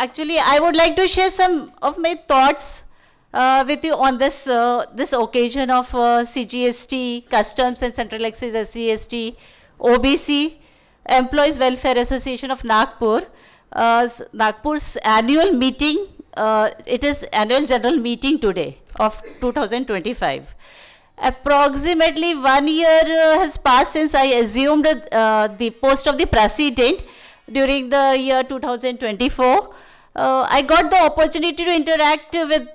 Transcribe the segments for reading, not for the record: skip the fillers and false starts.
Actually, I would like to share some of my thoughts with you on this occasion of CGST, Customs and Central Excise SCST, OBC, Employees Welfare Association of Nagpur. Nagpur's annual meeting, it is annual general meeting today of 2025. Approximately 1 year has passed since I assumed the post of the president during the year 2024. I got the opportunity to interact with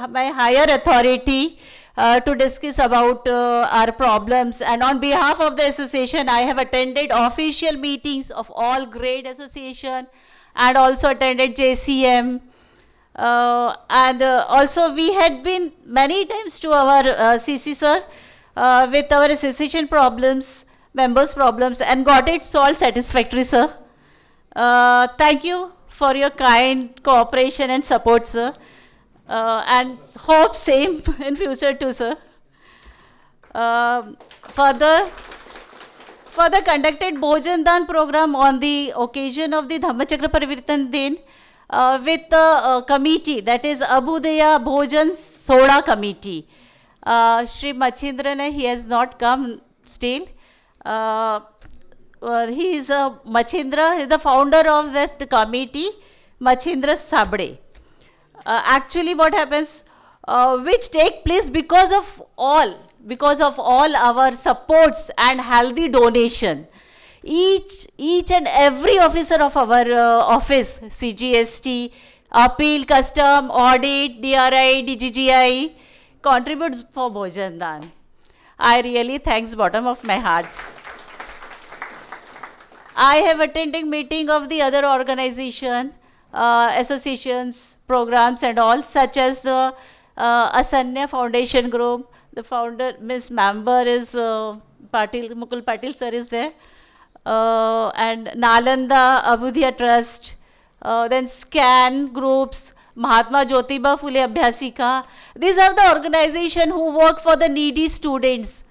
my higher authority to discuss about our problems, and on behalf of the association I have attended official meetings of all grade association and also attended JCM. And also we had been many times to our CC sir with our association problems, members problems, and got it solved satisfactorily, sir. Thank you for your kind cooperation and support, sir. And hope same in future too, sir. Further conducted Bhojan Dan program on the occasion of the Dhammachakra Parivartan Din with the committee, that is Abudaya Bhojan Soda committee. Shri Machindran, he has not come still. He is Machindra, he is the founder of that committee, Machindra Sabde. Actually what happens, which take place because of all our supports and healthy donation. Each and every officer of our office, CGST, Appeal, Custom, Audit, DRI, DGGI, contributes for Bhojan Dan. I really thanks bottom of my heart. I have attended meeting of the other organization, associations, programs and all, such as the Asanya Foundation Group. The founder, Ms. Member is Mukul Patil sir is there. And Nalanda Abudaya Trust, then SCAN groups, Mahatma Jyotiba Phule Abhyasika. These are the organizations who work for the needy students,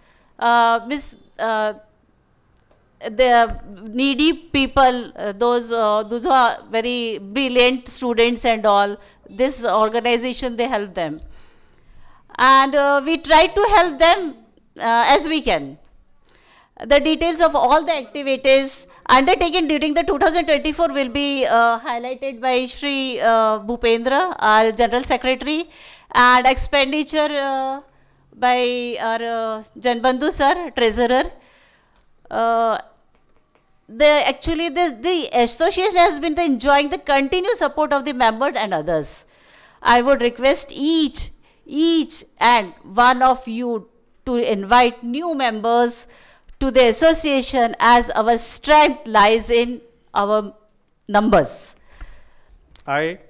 the needy people, those who are very brilliant students and all. This organization, they help them. And we try to help them as we can. The details of all the activities undertaken during the 2024 will be highlighted by Shri Bhupendra, our General Secretary, and expenditure by our Janbandhu sir, Treasurer. The association has been enjoying the continuous support of the members and others. I would request each and one of you to invite new members to the association, as our strength lies in our numbers. I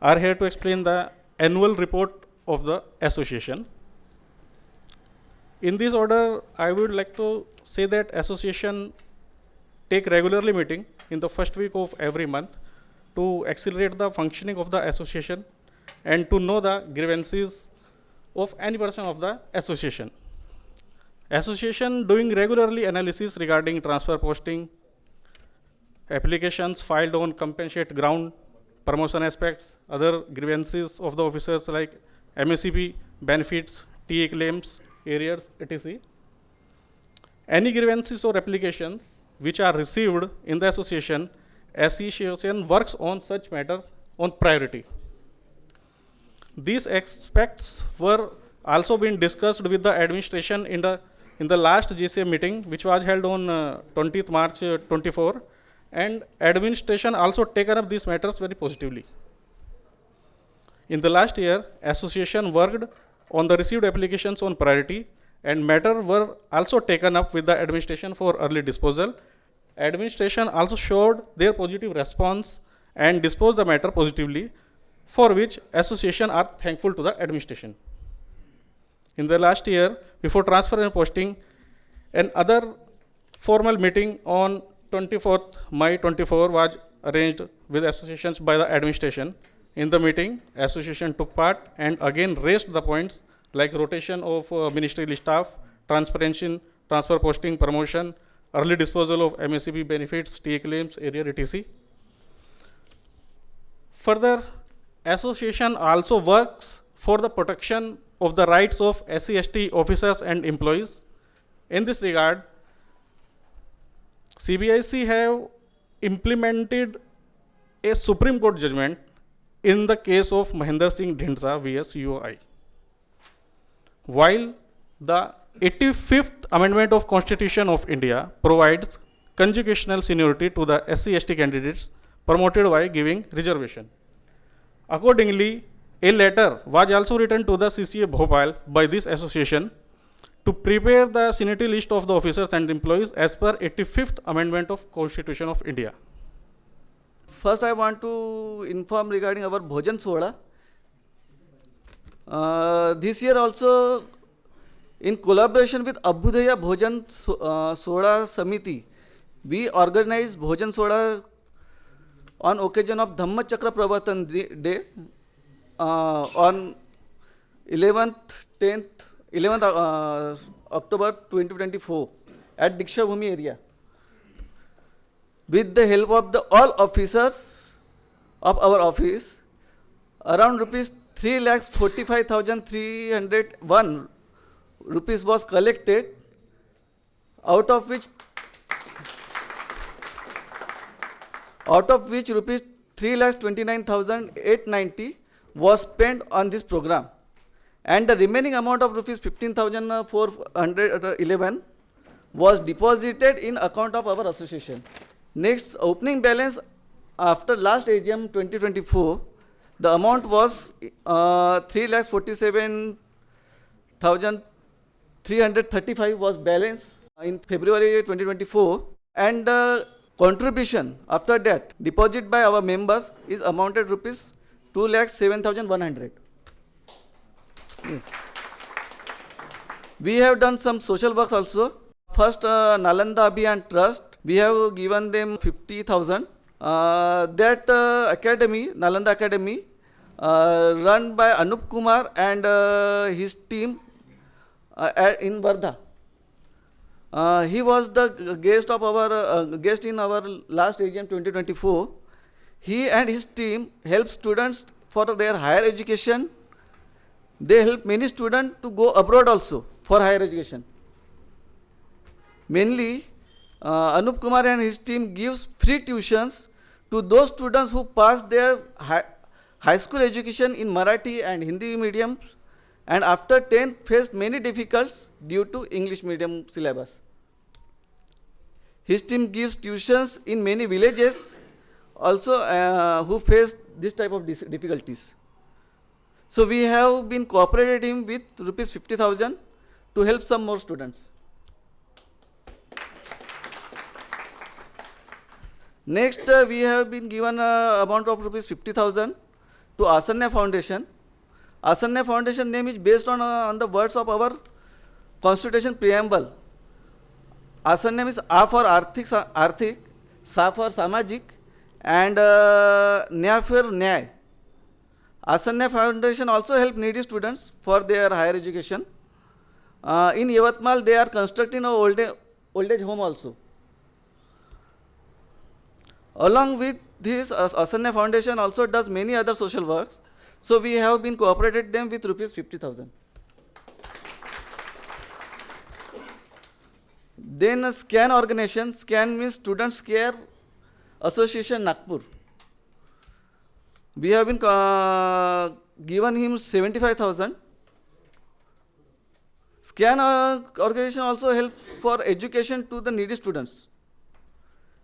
are here to explain the annual report of the association. In this order, I would like to say that association take regularly meeting in the first week of every month to accelerate the functioning of the association and to know the grievances of any person of the association. Association doing regularly analysis regarding transfer posting, applications filed on compensate ground, promotion aspects, other grievances of the officers like MSCP benefits, TA claims, arrears, etc. Any grievances or applications which are received in the association works on such matter on priority. These aspects were also being discussed with the administration in the last GCM meeting, which was held on 20th March 24, and administration also taken up these matters very positively. In the last year, association worked on the received applications on priority, and matter were also taken up with the administration for early disposal. Administration also showed their positive response and disposed the matter positively, for which association are thankful to the administration. In the last year, before transfer and posting, another formal meeting on 24th May 24 was arranged with associations by the administration. In the meeting, association took part and again raised the points like rotation of ministerial staff, transparency, transfer posting, promotion, early disposal of MSCP benefits, TA claims, arrear, etc. Further, association also works for the protection of the rights of SC/ST officers and employees. In this regard, CBIC have implemented a Supreme Court judgment in the case of Mahinder Singh Dhindsa vs UOI. While the 85th Amendment of Constitution of India provides conjugational seniority to the SC/ST candidates promoted by giving reservation. Accordingly, a letter was also written to the CCA Bhopal by this association to prepare the seniority list of the officers and employees as per 85th Amendment of Constitution of India. First, I want to inform regarding our Bhojan Soda. This year also, in collaboration with Abhyudaya Bhojan Soda Samiti, we organized Bhojan Soda on occasion of Dhamma Chakra Pravartan Day on 11th October 2024 at Diksha Bhumi area. With the help of all officers of our office, around rupees 3,45,301 rupees was collected, out of which rupees 3,29,890 was spent on this program, and the remaining amount of rupees 15,411 was deposited in account of our association. Next, opening balance after last AGM 2024, the amount was 3,47,335 was balance in February 2024, and contribution after that deposit by our members is amounted rupees 2,07,100. Yes. We have done some social works also. First, Nalanda Abhiyan Trust, we have given them 50,000. That academy, Nalanda Academy, run by Anup Kumar and his team in Wardha. He was the guest of our guest in our last AGM 2024. He and his team help students for their higher education. They help many students to go abroad also for higher education. Mainly, Anup Kumar and his team gives free tuitions to those students who pass their high school education in Marathi and Hindi mediums, and after 10th faced many difficulties due to English medium syllabus. His team gives tuitions in many villages also who face this type of difficulties. So we have been cooperated him with rupees 50,000 to help some more students. Next, we have been given a amount of rupees 50,000 to Asanya Foundation. Asanya Foundation name is based on the words of our Constitution preamble. Asanya is A for Arthik, Sa for Samajik, and Nya for Nyay. Asanya Foundation also help needy students for their higher education. In Yavatmal, they are constructing an old age home also. Along with this, Asanya Foundation also does many other social works. So we have been cooperated them with rupees 50,000. Then SCAN organization. SCAN means Students Care Association Nagpur. We have been given him 75,000. SCAN organization also help for education to the needy students.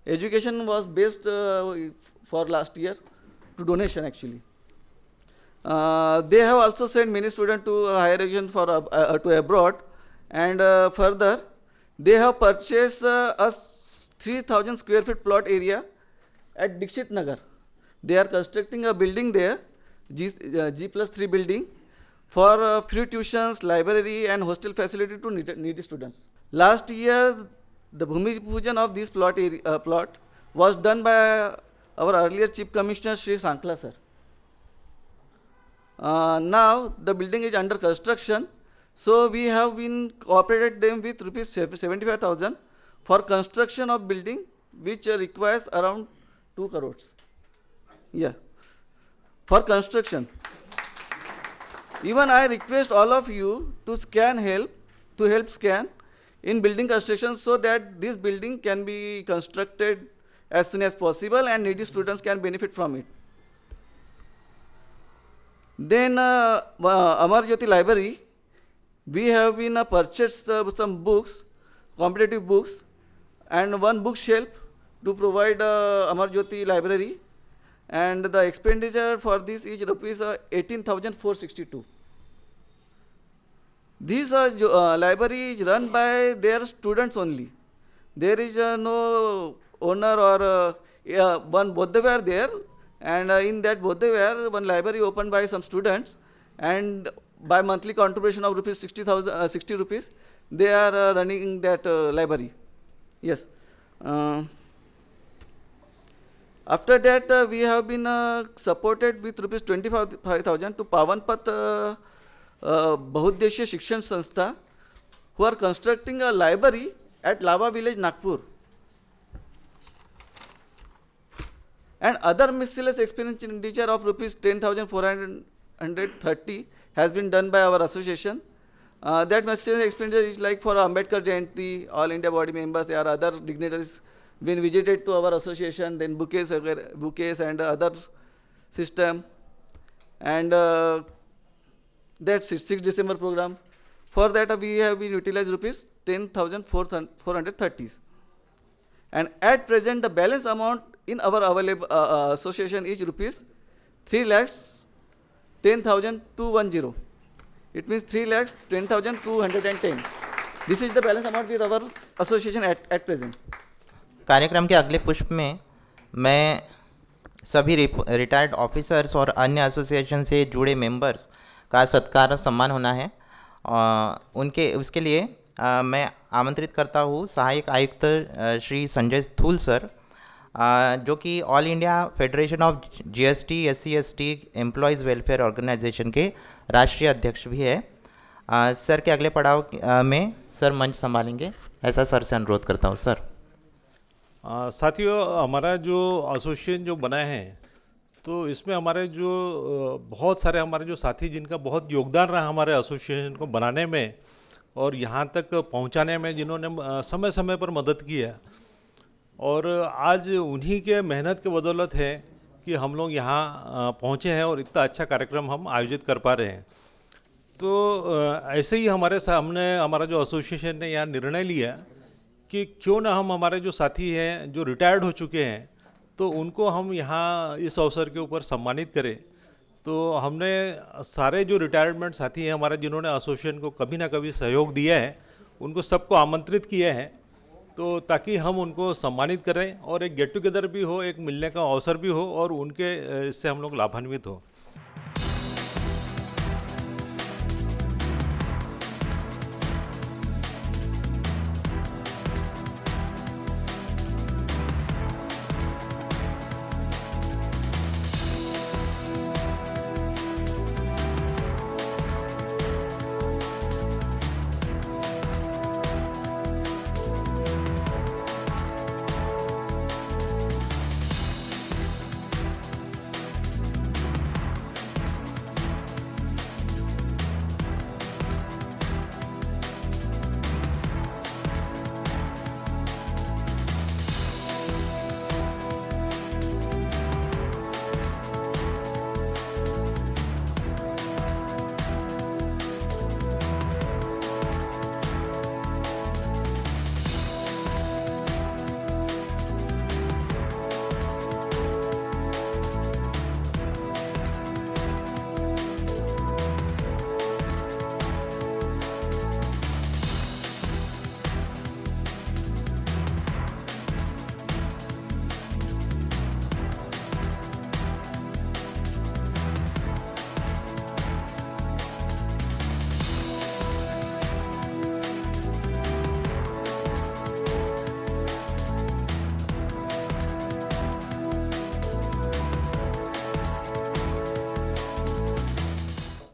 Education was based for last year to donation actually. They have also sent many students to higher education for to abroad, and further they have purchased a 3,000 square feet plot area at Dikshit Nagar. They are constructing a building there, G+3 building, for free tuitions, library and hostel facility to needy students. Last year, the Bhumi Pujan of this plot was done by our earlier Chief Commissioner Shri Sankla sir. Now the building is under construction, so we have been cooperated them with rupees 75,000 for construction of building, which requires around 2 crores. Yeah. for construction. Even I request all of you to help scan in building construction so that this building can be constructed as soon as possible and needy students can benefit from it. Then Amar Jyoti Library, we have been purchased some books, competitive books, and one bookshelf to provide Amar Jyoti Library, and the expenditure for this is rupees 18,462. This library is run by their students only. There is no owner or one Bodhaware there, and in that Bodhaware, one library opened by some students, and by monthly contribution of rupees 60 rupees, they are running that library. Yes. After that, we have been supported with rupees 25,000 to Pawanpat Bahuddeshya Shikshan Sanstha, who are constructing a library at Lava village, Nagpur. And other miscellaneous expenditure of rupees 10,430 has been done by our association. That miscellaneous expenditure is like for Ambedkar Jayanti, all India body members or other dignitaries when visited to our association, then bouquets and other system, and that 6 December program. For that we have been utilized rupees 10,430. And at present the balance amount in our available association is rupees 3,10,210. It means 3,10,210. This is the balance amount with our association at present. कार्यक्रम के अगले पुष्प में मैं सभी retired officers और अन्य association से जुड़े मेंबर्स का सत्कार सम्मान होना है। उसके लिए मैं आमंत्रित करता हूँ सहायक आयुक्त श्री संजय स्थूल सर, जो कि All India Federation of GST SC/ST employees welfare organisation के राष्ट्रीय अध्यक्ष भी है। सर के अगले पड़ाव में सर मंच संभालेंगे, ऐसा सर से अनुरोध करता हूँ। सर साथियों, हमारा जो एसोसिएशन जो बना है, तो इसमें हमारे जो बहुत सारे हमारे जो साथी जिनका बहुत योगदान रहा हमारे एसोसिएशन को बनाने में और यहाँ तक पहुँचाने में, जिन्होंने समय समय पर मदद की है, और आज उन्हीं के मेहनत के बदौलत है कि हम लोग यहाँ पहुँचे हैं और इतना अच्छा कार्यक्रम हम आयोजित कर पा रहे हैं। तो ऐसे ही हमारे सामने हमारा जो एसोसिएशन ने यहाँ निर्णय लिया कि क्यों ना हम हमारे जो साथी हैं जो रिटायर्ड हो चुके हैं, तो उनको हम यहाँ इस अवसर के ऊपर सम्मानित करें। तो हमने सारे जो रिटायरमेंट साथी हैं हमारे, जिन्होंने एसोसिएशन को कभी ना कभी सहयोग दिया है, उनको सबको आमंत्रित किया है, तो ताकि हम उनको सम्मानित करें और एक गेट टुगेदर भी हो, एक मिलने का अवसर भी हो और उनके इससे हम लोग लाभान्वित हो।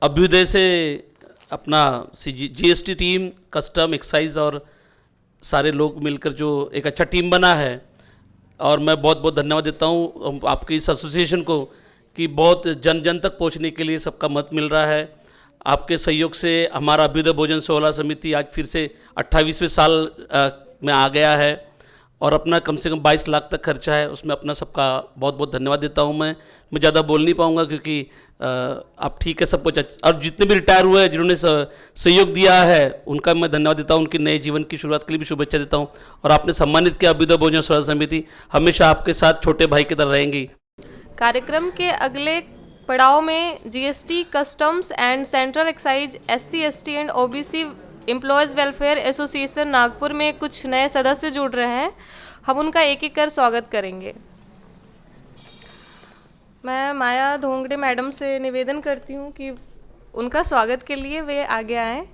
अभ्युदय से अपना जीएसटी टीम, कस्टम, एक्साइज और सारे लोग मिलकर जो एक अच्छा टीम बना है, और मैं बहुत बहुत धन्यवाद देता हूँ आपकी इस एसोसिएशन को कि बहुत जन जन तक पहुंचने के लिए सबका मत मिल रहा है। आपके सहयोग से हमारा अभ्युदय भोजन सोहला समिति आज फिर से 28वें साल में आ गया है और अपना कम से कम 22 लाख तक खर्चा है, उसमें अपना सबका बहुत बहुत धन्यवाद देता हूं। मैं ज़्यादा बोल नहीं पाऊंगा क्योंकि आप ठीक है सब कुछ और जितने भी रिटायर हुए हैं जिन्होंने सहयोग दिया है उनका मैं धन्यवाद देता हूं, उनकी नए जीवन की शुरुआत के लिए भी शुभेच्छा देता हूं। और आपने सम्मानित किया अभ्युदय भोजन सोहला समिति हमेशा आपके साथ छोटे भाई की तरह रहेंगी। कार्यक्रम के अगले पड़ाव में GST, customs and central excise, SC, ST and OBC employees welfare association Nagpur में कुछ नए सदस्य जुड़ रहे हैं। हम उनका एक एक कर स्वागत करेंगे। मैं माया धोंगड़े मैडम से निवेदन करती हूँ कि उनका स्वागत के लिए वे आगे आएँ।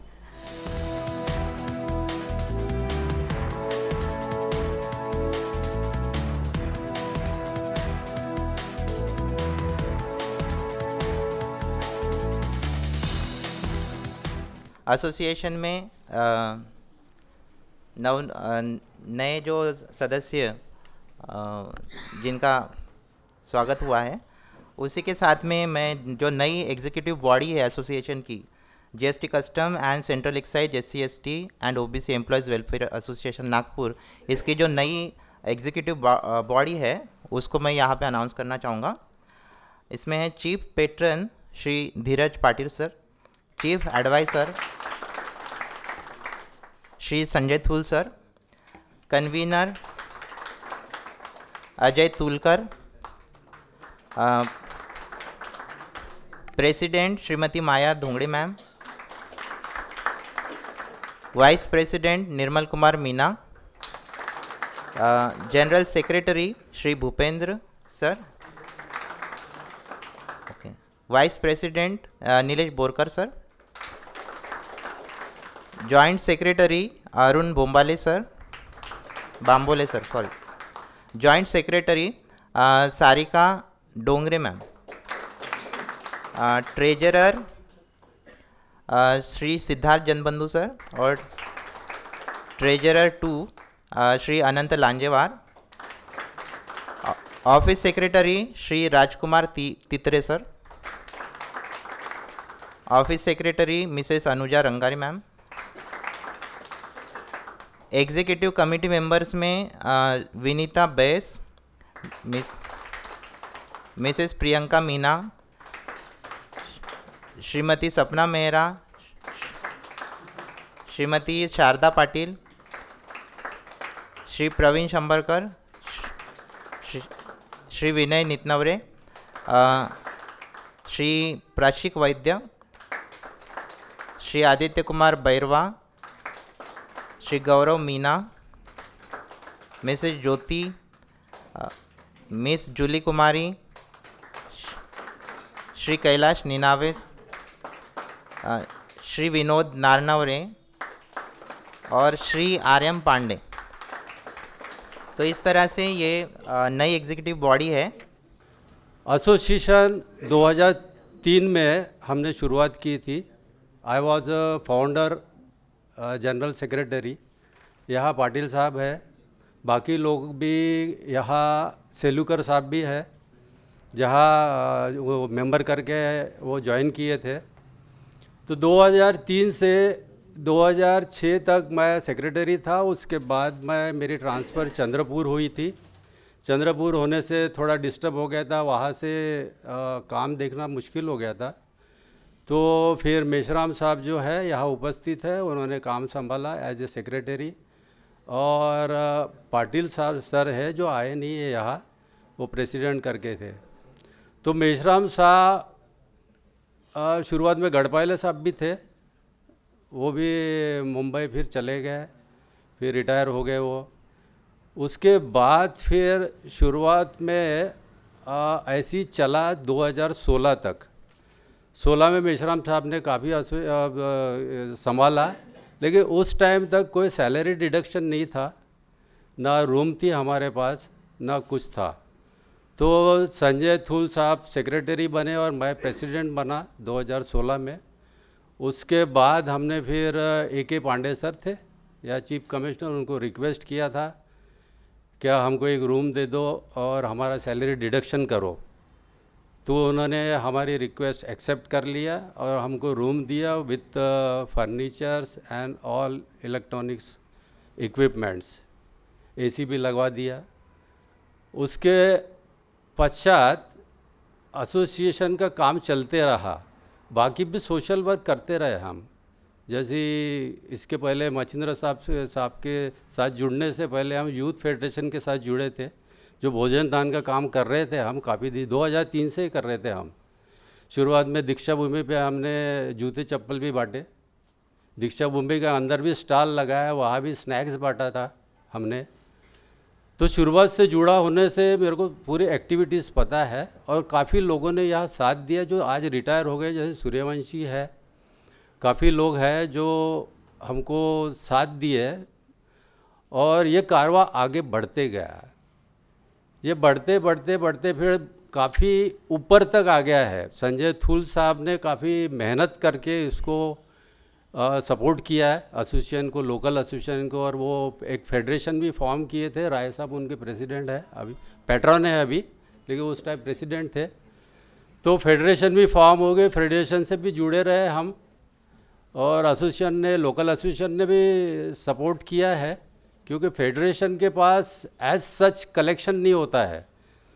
एसोसिएशन में नए जो सदस्य जिनका स्वागत हुआ है, उसी के साथ में मैं जो नई एग्जीक्यूटिव बॉडी है एसोसिएशन की, GST custom and central excise, SC, ST and OBC employees welfare association Nagpur, इसकी जो नई एग्जीक्यूटिव बॉडी है उसको मैं यहाँ पे अनाउंस करना चाहूँगा। इसमें है chief patron Shri Dheeraj Patil sir, chief adviser Shri Sanjay Thool sir, convener Ajay Tulkar, president Shrimati Maya Dhongade ma'am, vice president Nirmal Kumar Meena, general secretary Shri Bhupendra sir, okay, vice president Nilesh Borkar sir, joint secretary Arun Bombale sir, Bambole sir sorry, joint secretary Sarika Dongre ma'am, treasurer Shri Siddharth Janbandhu sir और treasurer 2 Shri Anant Lanjewar, office secretary Shri Rajkumar Titre sir, office secretary Mrs Anuja Rangari ma'am, executive committee members में विनीता बैस, Mrs Priyanka Meena, Shrimati सपना मेहरा, श्रीमती शारदा पाटिल, श्री प्रवीण शंबरकर, श्री विनय नितनवरे, श्री प्राशिक वैद्य, श्री आदित्य कुमार बैरवा, श्री गौरव Meena, Mrs ज्योति, miss Jully कुमारी, श्री कैलाश नीनावे, श्री विनोद नारनवरे और श्री आर्यम पांडे। तो इस तरह से ये नई एग्जीक्यूटिव बॉडी है। एसोसिएशन 2003 में हमने शुरुआत की थी। I was a founder, general secretary. यहाँ पाटिल साहब है, बाकी लोग भी, यहाँ सेलुकर साहब भी है, जहाँ वो मेंबर करके वो ज्वाइन किए थे। तो 2003 से 2006 तक मैं सेक्रेटरी था। उसके बाद मेरी ट्रांसफ़र चंद्रपुर हुई थी। चंद्रपुर होने से थोड़ा डिस्टर्ब हो गया था, वहाँ से काम देखना मुश्किल हो गया था। तो फिर मेशराम साहब जो है यहाँ उपस्थित है, उन्होंने काम संभाला एज ए सेक्रेटरी। और पाटिल साहब सर है जो आए नहीं है यहाँ, वो प्रेसिडेंट करके थे। तो मेशराम साहब शुरुआत में गढ़पाले साहब भी थे, वो भी मुंबई फिर चले गए, फिर रिटायर हो गए वो। उसके बाद फिर शुरुआत में ऐसी चला 2016 तक। 16 में मेशराम साहब ने काफ़ी संभाला, लेकिन उस टाइम तक कोई सैलरी डिडक्शन नहीं था, ना रूम थी हमारे पास, ना कुछ था। तो संजय थूल साहब सेक्रेटरी बने और मैं प्रेसिडेंट बना 2016 में। उसके बाद हमने फिर AK पांडे सर थे या चीफ कमिश्नर, उनको रिक्वेस्ट किया था क्या हमको एक रूम दे दो और हमारा सैलरी डिडक्शन करो। तो उन्होंने हमारी रिक्वेस्ट एक्सेप्ट कर लिया और हमको रूम दिया with furnitures and all electronics equipments, AC भी लगवा दिया। उसके पश्चात एसोसिएशन का काम चलते रहा, बाकी भी सोशल वर्क करते रहे हम। जैसे इसके पहले मचिंद्र साहब के साथ जुड़ने से पहले हम यूथ फेडरेशन के साथ जुड़े थे, जो भोजन दान का काम कर रहे थे हम काफ़ी दिन 2003 से ही कर रहे थे हम। शुरुआत में दीक्षा भूमि पे हमने जूते चप्पल भी बांटे, दीक्षा भूमि के अंदर भी स्टॉल लगाया, वहाँ भी स्नैक्स बांटा था हमने। तो शुरुआत से जुड़ा होने से मेरे को पूरी एक्टिविटीज़ पता है और काफ़ी लोगों ने यहाँ साथ दिया जो आज रिटायर हो गए, जैसे सूर्यवंशी है, काफ़ी लोग हैं जो हमको साथ दिए और ये कारवां आगे बढ़ते गया। ये बढ़ते बढ़ते बढ़ते फिर काफ़ी ऊपर तक आ गया है। संजय थूल साहब ने काफ़ी मेहनत करके इसको सपोर्ट किया है एसोसिएशन को, लोकल एसोसिएशन को, और वो एक फेडरेशन भी फॉर्म किए थे। राय साहब उनके प्रेसिडेंट है, अभी पैट्रन है अभी, लेकिन उस टाइम प्रेसिडेंट थे। तो फेडरेशन भी फॉर्म हो गए, फेडरेशन से भी जुड़े रहे हम, और एसोसिएशन ने, लोकल एसोसिएशन ने भी सपोर्ट किया है, क्योंकि फेडरेशन के पास एज सच कलेक्शन नहीं होता है।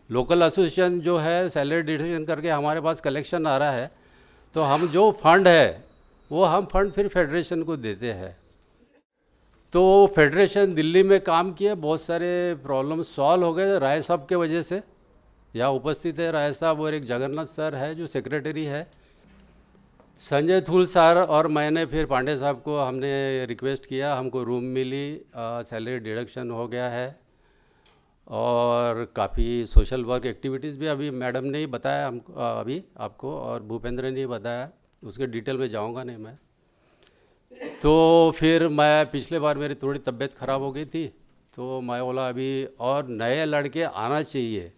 लोकल एसोसिएशन जो है सैलरी डिडक्शन करके हमारे पास कलेक्शन आ रहा है, तो हम जो फंड है वो हम फंड फिर फेडरेशन को देते हैं। तो फेडरेशन दिल्ली में काम किया, बहुत सारे प्रॉब्लम सॉल्व हो गए राय साहब के वजह से। यहाँ उपस्थित है राय साहब और एक जगन्नाथ सर है जो सेक्रेटरी है। संजय थूल सर और मैंने फिर पांडे साहब को हमने रिक्वेस्ट किया, हमको रूम मिली, सैलरी डिडक्शन हो गया है, और काफ़ी सोशल वर्क एक्टिविटीज़ भी अभी मैडम ने ही बताया हमको, अभी आपको, और भूपेंद्र ने ही बताया, उसके डिटेल में जाऊंगा नहीं मैं। तो फिर मैं पिछले बार मेरी थोड़ी तबीयत ख़राब हो गई थी, तो मैं बोला अभी और नए लड़के आना चाहिए,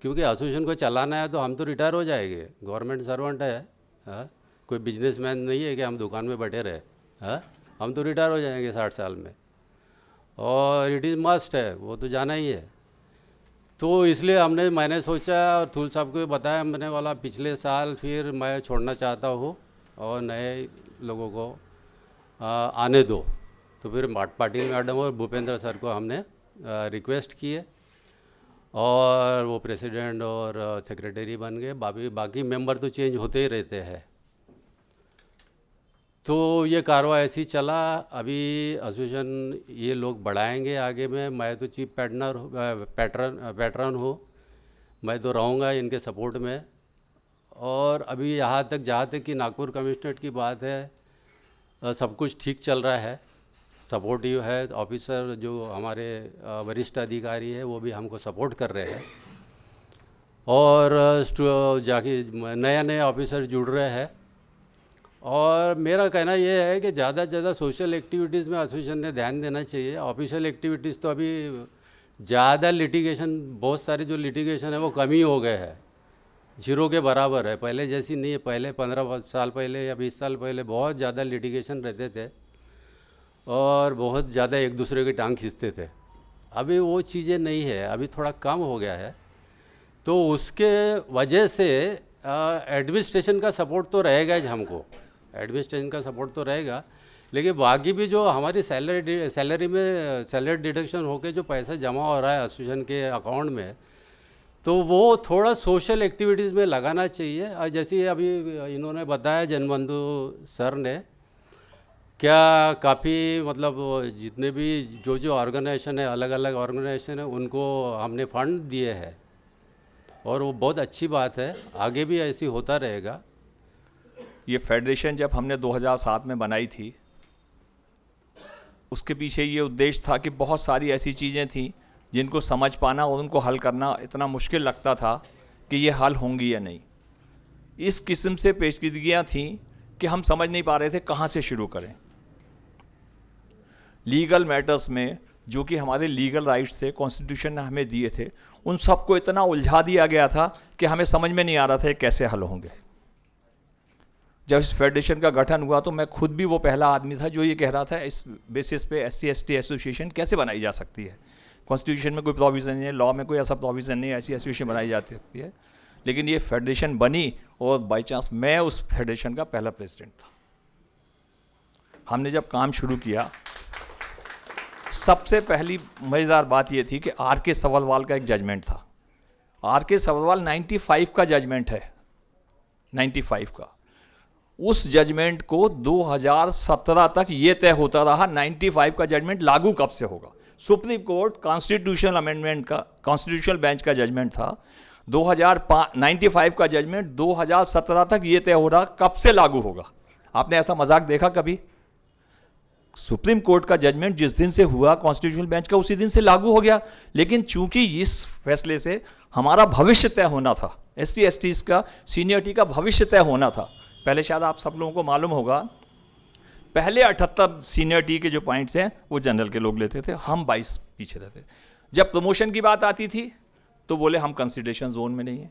क्योंकि एसोसिएशन को चलाना है। तो हम तो रिटायर हो जाएंगे, गवर्नमेंट सर्वेंट है, हाँ? कोई बिजनेसमैन नहीं है कि हम दुकान में बैठे रहे, हाँ? हम तो रिटायर हो जाएंगे 60 साल में, और इट इज़ मस्ट है, वो तो जाना ही है। तो इसलिए मैंने सोचा और थूल साहब को भी बताया, मैंने वाला पिछले साल फिर मैं छोड़ना चाहता हूँ और नए लोगों को आने दो। तो फिर पाटिल मैडम और भूपेंद्र सर को हमने रिक्वेस्ट किए, और वो प्रेसिडेंट और सेक्रेटरी बन गए। बाकी मेंबर तो चेंज होते ही रहते हैं। तो ये कारवा ऐसी चला। अभी एसोसिएशन ये लोग बढ़ाएंगे आगे में। मैं तो चीफ पैटर्न हूँ, मैं तो रहूँगा इनके सपोर्ट में। और अभी यहाँ तक, जहाँ तक कि नागपुर कमिश्नरेट की बात है, सब कुछ ठीक चल रहा है, सपोर्टिव है। ऑफिसर जो हमारे वरिष्ठ अधिकारी है वो भी हमको सपोर्ट कर रहे हैं, और जाके नए ऑफिसर जुड़ रहे हैं। और मेरा कहना ये है कि ज़्यादा से ज़्यादा सोशल एक्टिविटीज़ में एसोसिएशन ने ध्यान देना चाहिए। ऑफिशियल एक्टिविटीज़ तो अभी ज़्यादा लिटिगेशन, बहुत सारे जो लिटिगेशन है वो कम ही हो गए हैं, जीरो के बराबर है, पहले जैसी नहीं है। पहले 15 साल पहले या 20 साल पहले बहुत ज़्यादा लिटिगेशन रहते थे और बहुत ज़्यादा एक दूसरे की टांग खींचते थे। अभी वो चीज़ें नहीं है, अभी थोड़ा कम हो गया है। तो उसके वजह से एडमिनिस्ट्रेशन का सपोर्ट तो रहेगा ही, हमको एडमिनिस्ट्रेशन का सपोर्ट तो रहेगा, लेकिन बाकी भी जो हमारी सैलरी में सैलरी डिडक्शन होकर जो पैसा जमा हो रहा है एसोसिएशन के अकाउंट में, तो वो थोड़ा सोशल एक्टिविटीज़ में लगाना चाहिए। और जैसे अभी इन्होंने बताया जनबंधु सर ने, क्या काफ़ी मतलब जितने भी जो ऑर्गेनाइजेशन है, अलग अलग ऑर्गेनाइजेशन है, उनको हमने फंड दिए हैं, और वो बहुत अच्छी बात है, आगे भी ऐसी होता रहेगा। ये फेडरेशन जब हमने 2007 में बनाई थी, उसके पीछे ये उद्देश्य था कि बहुत सारी ऐसी चीज़ें थी जिनको समझ पाना और उनको हल करना इतना मुश्किल लगता था कि ये हल होंगी या नहीं। इस किस्म से पेचीदगियाँ थीं कि हम समझ नहीं पा रहे थे कहाँ से शुरू करें। लीगल मैटर्स में जो कि हमारे लीगल राइट्स थे, कॉन्स्टिट्यूशन ने हमें दिए थे, उन सबको इतना उलझा दिया गया था कि हमें समझ में नहीं आ रहा था ये कैसे हल होंगे। जब इस फेडरेशन का गठन हुआ तो मैं खुद भी वो पहला आदमी था जो ये कह रहा था इस बेसिस पे SC/ST एसोसिएशन कैसे बनाई जा सकती है। कॉन्स्टिट्यूशन में कोई प्रोविज़न नहीं है, लॉ में कोई ऐसा प्रोविज़न नहीं है ऐसी एसोसिएशन बनाई जा सकती है। लेकिन ये फेडरेशन बनी और बाई चांस मैं उस फेडरेशन का पहला प्रेसिडेंट था। हमने जब काम शुरू किया, सबसे पहली मज़ेदार बात ये थी कि आर के सवलवाल का एक जजमेंट था। आर के सवलवाल 95 का जजमेंट है, 95 का। उस जजमेंट को 2017 तक ये तय होता रहा 95 का जजमेंट लागू कब से होगा। सुप्रीम कोर्ट कॉन्स्टिट्यूशनल अमेंडमेंट का, कॉन्स्टिट्यूशनल बेंच का जजमेंट था। 95 का जजमेंट 2017 तक ये तय हो रहा कब से लागू होगा। आपने ऐसा मजाक देखा कभी? सुप्रीम कोर्ट का जजमेंट जिस दिन से हुआ कॉन्स्टिट्यूशनल बेंच का, उसी दिन से लागू हो गया। लेकिन चूंकि इस फैसले से हमारा भविष्य तय होना था, SC STs का सीनियरिटी का भविष्य तय होना था। पहले शायद आप सब लोगों को मालूम होगा, पहले 78 सीनियरिटी के जो पॉइंट्स हैं वो जनरल के लोग लेते थे, हम 22 पीछे रहते। जब प्रमोशन की बात आती थी तो बोले हम कंसिडरेशन जोन में नहीं है।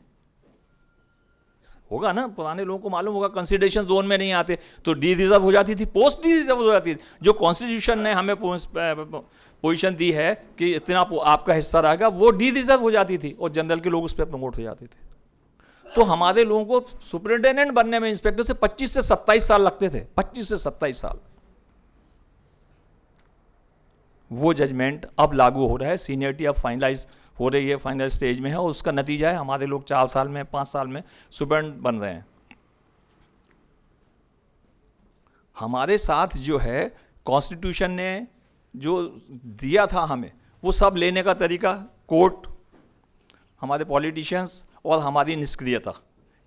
होगा ना, पुराने लोगों को मालूम होगा, कंसिडरेशन जोन में नहीं आते तो डी रिजर्व हो जाती थी, पोस्ट डी रिजर्व हो जाती थी। जो कॉन्स्टिट्यूशन ने हमें पोजीशन दी है कि इतना आपका हिस्सा रहेगा, वो डी रिजर्व हो जाती थी और जनरल के लोग उस पर प्रमोट हो जाते थे। तो हमारे लोगों को सुपरिटेंडेंट बनने में इंस्पेक्टर से 25 से 27 साल लगते थे, 25 से 27 साल। वो जजमेंट अब लागू हो रहा है, सीनियरिटी अब फाइनलाइज हो रही है, फाइनल स्टेज में है, और उसका नतीजा है हमारे लोग 4 साल में 5 साल में सुपरिटेंडेंट बन रहे हैं। हमारे साथ जो है कॉन्स्टिट्यूशन ने जो दिया था हमें, वो सब लेने का तरीका, कोर्ट, हमारे पॉलिटिशियंस और हमारी निष्क्रियता,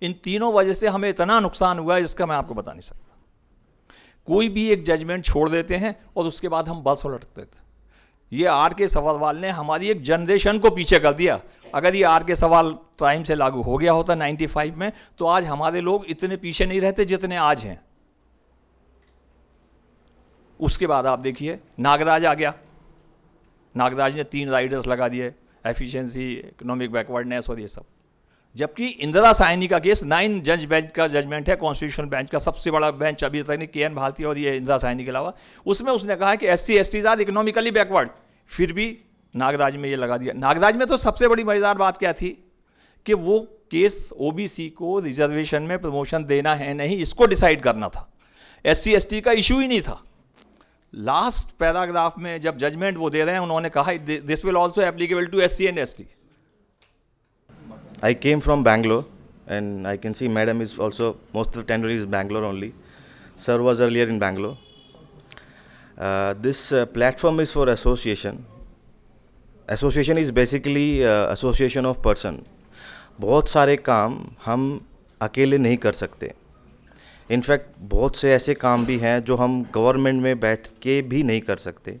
इन तीनों वजह से हमें इतना नुकसान हुआ है जिसका मैं आपको बता नहीं सकता। कोई भी एक जजमेंट छोड़ देते हैं और उसके बाद हम बस उलटते थे। ये आर के सवाल ने हमारी एक जनरेशन को पीछे कर दिया। अगर ये आर के सवाल टाइम से लागू हो गया होता 95 में, तो आज हमारे लोग इतने पीछे नहीं रहते जितने आज हैं। उसके बाद आप देखिए नागराज आ गया, नागराज ने 3 राइडर्स लगा दिए, एफिशिएंसी, इकोनॉमिक बैकवर्डनेस और ये सब। जबकि इंदिरा साहनी का केस 9 जज बेंच का जजमेंट है, कॉन्स्टिट्यूशनल बेंच का सबसे बड़ा बेंच अभी तक नहीं, KN भारती और ये इंदिरा साहनी के अलावा। उसमें उसने कहा कि SC STs are economically backward, फिर भी नागराज में ये लगा दिया। नागराज में तो सबसे बड़ी मजेदार बात क्या थी कि वो केस OBC को रिजर्वेशन में प्रमोशन देना है नहीं, इसको डिसाइड करना था। SC ST का इशू ही नहीं था। लास्ट पैराग्राफ में जब जजमेंट वो दे रहे हैं, उन्होंने कहा this will also applicable to SC and ST। I came from Bangalore, and I can see Madam is also, most of the tenure is Bangalore only. Sir was earlier in Bangalore. This platform is for association. Association is basically association of person. बहुत सारे काम हम अकेले नहीं कर सकते। In fact बहुत से ऐसे काम भी हैं जो हम गवर्नमेंट में बैठ के भी नहीं कर सकते।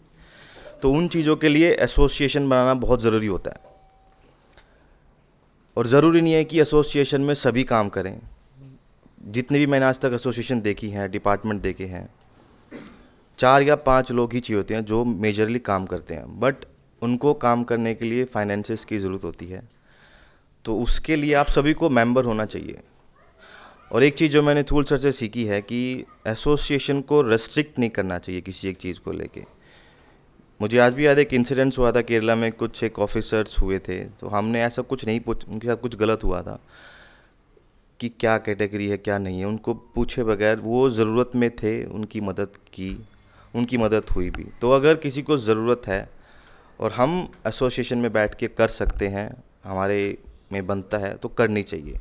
तो उन चीज़ों के लिए एसोसिएशन बनाना बहुत ज़रूरी होता है। और ज़रूरी नहीं है कि एसोसिएशन में सभी काम करें। जितने भी मैंने आज तक एसोसिएशन देखी हैं, डिपार्टमेंट देखे हैं, 4 या 5 लोग ही चाहिए होते हैं जो मेजरली काम करते हैं। बट उनको काम करने के लिए फाइनेंसेस की ज़रूरत होती है, तो उसके लिए आप सभी को मेंबर होना चाहिए। और एक चीज़ जो मैंने थूल सर से सीखी है कि एसोसिएशन को रेस्ट्रिक्ट नहीं करना चाहिए किसी एक चीज़ को लेके। मुझे आज भी याद है एक इंसिडेंस हुआ था केरला में, कुछ एक ऑफिसर्स हुए थे, तो हमने ऐसा कुछ नहीं उनके साथ कुछ गलत हुआ था कि क्या कैटेगरी है क्या नहीं है, उनको पूछे बगैर वो ज़रूरत में थे, उनकी मदद की, उनकी मदद हुई भी। तो अगर किसी को ज़रूरत है और हम एसोसिएशन में बैठ के कर सकते हैं, हमारे में बनता है, तो करनी चाहिए,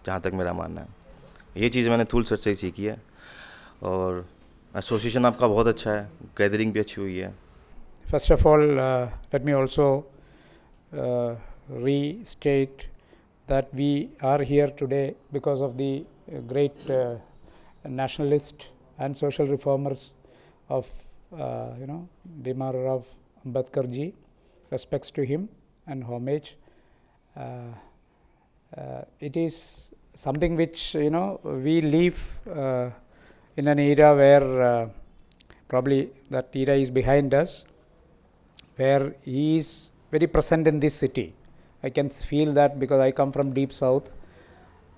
जहाँ तक मेरा मानना है। ये चीज़ मैंने थूल सर से ही सीखी है। और एसोसिएशन आपका बहुत अच्छा है, गैदरिंग भी अच्छी हुई है। First of all, let me also restate that we are here today because of the great nationalist and social reformers of Bhima Rao Ambedkar ji. Respects to him and homage. It is something which we live in an era where probably that era is behind us, where he is very present in this city. I can feel that because I come from deep south,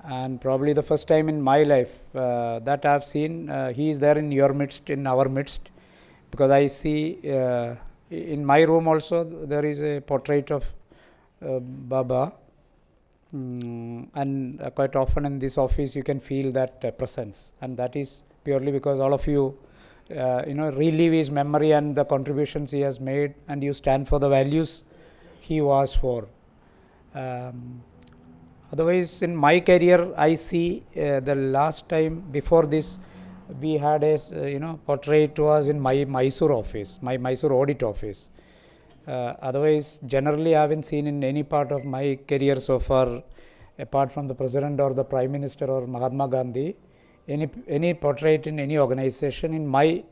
and probably the first time in my life that I have seen he is there in your midst, in our midst, because I see in my room also there is a portrait of Baba, and quite often in this office you can feel that presence, and that is purely because all of you relive his memory and the contributions he has made, and you stand for the values he was for. Otherwise, in my career, I see the last time before this, we had a portrait was in my Mysore office, my Mysore audit office. Otherwise, generally, I haven't seen in any part of my career so far, apart from the President or the Prime Minister or Mahatma Gandhi, any portrait in any organization in my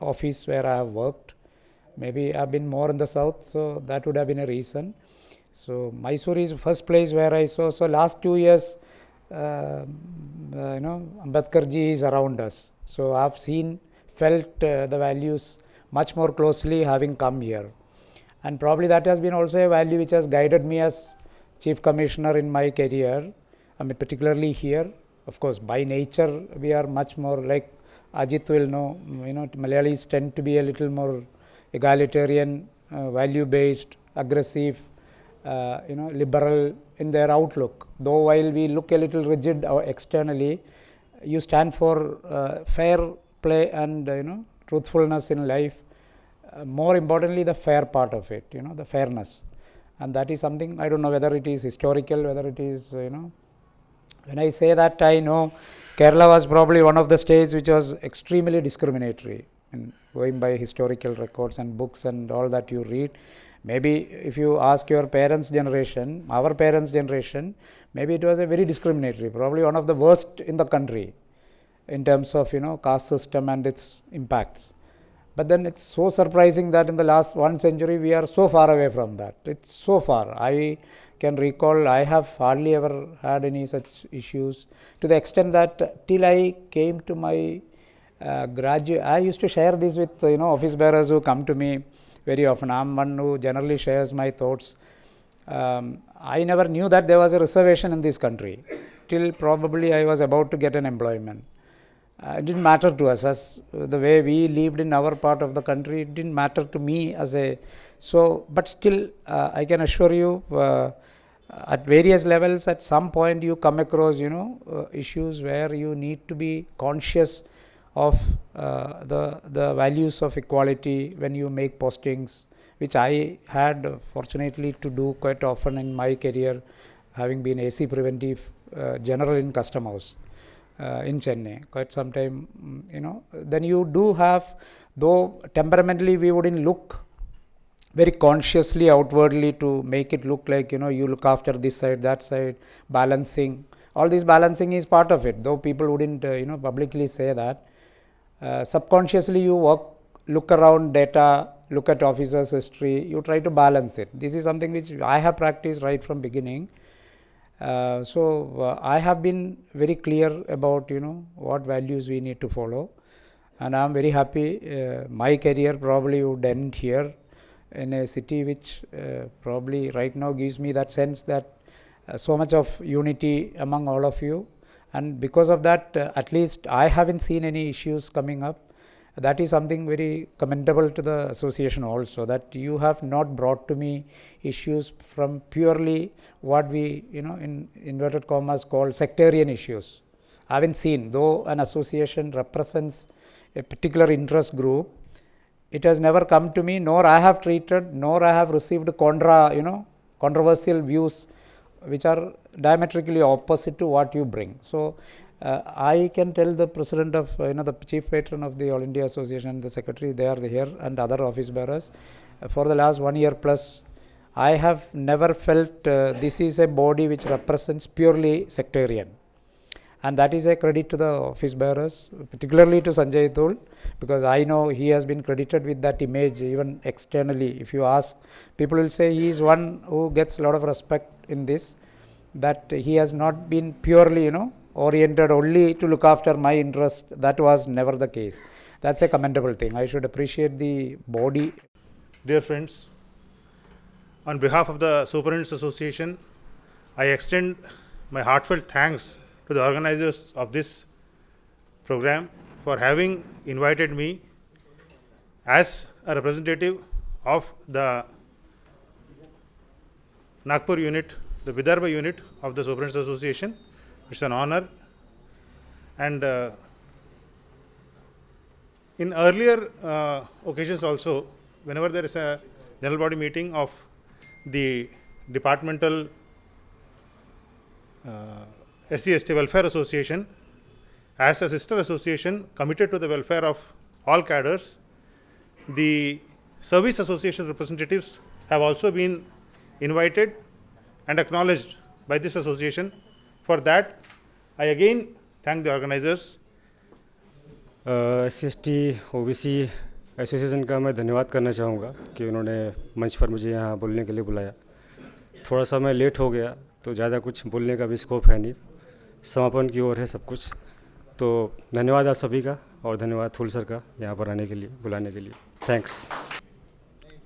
office where I have worked. Maybe I've been more in the south, so that would have been a reason. So Mysore is the first place where I saw. So last 2 years, Ambedkar ji is around us. So I've felt the values much more closely having come here. And probably that has been also a value which has guided me as Chief Commissioner in my career. I mean, particularly here. Of course, by nature, we are much more like Ajit will know, Malayalis tend to be a little more egalitarian, value-based, aggressive, liberal in their outlook. Though while we look a little rigid externally, you stand for fair play and truthfulness in life. More importantly, the fair part of it, the fairness. And that is something, I don't know whether it is historical, whether it is, when I say that, I know Kerala was probably one of the states which was extremely discriminatory, and going by historical records and books and all that you read. Maybe if you ask your parents' generation, our parents' generation, maybe it was a very discriminatory, probably one of the worst in the country in terms of, caste system and its impacts. But then it's so surprising that in the last 1 century, we are so far away from that. It's so far. I can recall, I have hardly ever had any such issues, to the extent that till I came to my graduate, I used to share this with, office bearers who come to me very often. I'm one who generally shares my thoughts. I never knew that there was a reservation in this country till probably I was about to get an employment. It didn't matter to us as the way we lived in our part of the country. It didn't matter to me as a but still I can assure you at various levels at some point you come across issues where you need to be conscious of the values of equality when you make postings, which I had fortunately to do quite often in my career, having been AC Preventive General in Custom House in Chennai quite some time. Then you do have, though temperamentally we wouldn't look very consciously outwardly to make it look like you look after this side, that side, balancing. All this balancing is part of it, though people wouldn't publicly say that. Subconsciously you look around data, look at officers' history, you try to balance it. This is something which I have practiced right from beginning. So I have been very clear about what values we need to follow, and I am very happy. My career probably would end here in a city which probably right now gives me that sense that so much of unity among all of you, and because of that at least I haven't seen any issues coming up. That is something very commendable to the association also, that you have not brought to me issues from purely what we in inverted commas call sectarian issues. I haven't seen, though an association represents a particular interest group, it has never come to me, nor I have treated, nor I have received controversial views which are diametrically opposite to what you bring. So I can tell the president of the chief patron of the All India Association, the secretary, they are here, and other office bearers, for the last 1 year plus, I have never felt this is a body which represents purely sectarian, and that is a credit to the office bearers, particularly to Sanjay Thul, because I know he has been credited with that image even externally. If you ask, people will say he is one who gets a lot of respect in this, that he has not been purely oriented only to look after my interest. That was never the case. That's a commendable thing. I should appreciate the body. Dear friends, on behalf of the Superintendents Association, I extend my heartfelt thanks to the organizers of this program for having invited me as a representative of the Nagpur unit the Vidarbha unit of the Superintendents Association. It's an honor. And in earlier occasions also, whenever there is a general body meeting of the departmental SC/ST Welfare Association, as a sister association committed to the welfare of all cadres, the service association representatives have also been invited and acknowledged by this association. For that, I again thank the organizers. SC/ST OBC association का मैं धन्यवाद करना चाहूँगा कि उन्होंने मंच पर मुझे यहाँ बोलने के लिए बुलाया। थोड़ा सा मैं लेट हो गया तो ज़्यादा कुछ बोलने का भी स्कोप है नहीं, समापन की ओर है सब कुछ। तो धन्यवाद आप सभी का और धन्यवाद थूल सर का यहाँ पर आने के लिए, बुलाने के लिए। Thanks.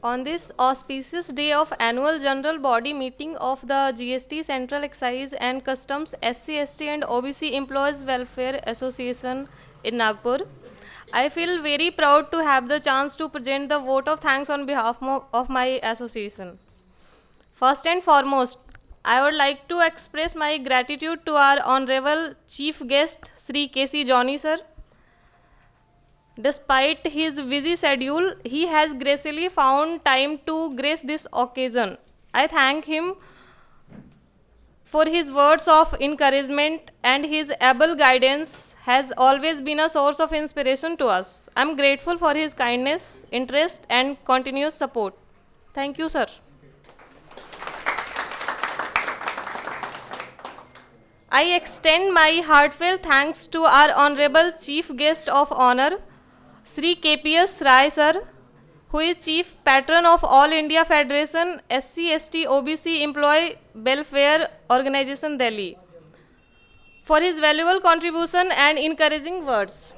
On this auspicious day of annual general body meeting of the GST Central Excise and Customs SC/ST and OBC Employees Welfare Association in Nagpur, I feel very proud to have the chance to present the vote of thanks on behalf of my association. First and foremost, I would like to express my gratitude to our honorable chief guest, Sri K.C. Johnny sir. Despite his busy schedule, he has gracefully found time to grace this occasion. I thank him for his words of encouragement, and his able guidance has always been a source of inspiration to us. I am grateful for his kindness, interest, and continuous support. Thank you, sir. I extend my heartfelt thanks to our honorable chief guest of honor, Sri KPS Rai sir, who is chief patron of All India Federation SC/ST OBC Employee Welfare Organization Delhi, for his valuable contribution and encouraging words.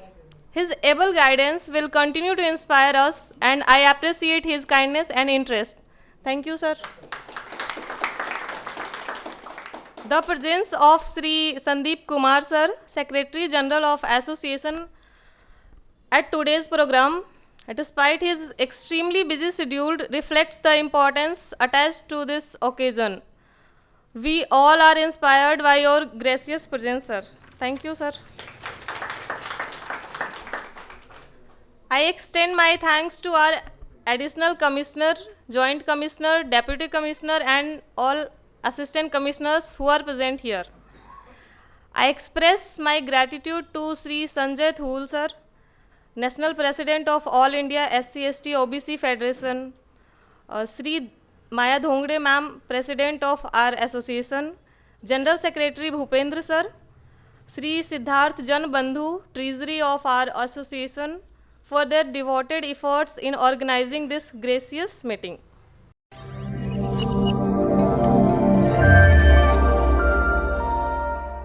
His able guidance will continue to inspire us, and I appreciate his kindness and interest. Thank you, sir. The presence of Sri Sandeep Kumar sir, Secretary General of Association, at today's program, despite his extremely busy schedule, reflects the importance attached to this occasion. We all are inspired by your gracious presence, sir. Thank you, sir. I extend my thanks to our additional commissioner, joint commissioner, deputy commissioner, and all assistant commissioners who are present here. I express my gratitude to Sri Sanjay Thul sir, National President of All India SC/ST OBC Federation, Sri Maya Dhongde ma'am, President of our association, General Secretary Bhupendra sir, Sri Siddharth Jan Bandhu, Treasury of our association, for their devoted efforts in organizing this gracious meeting.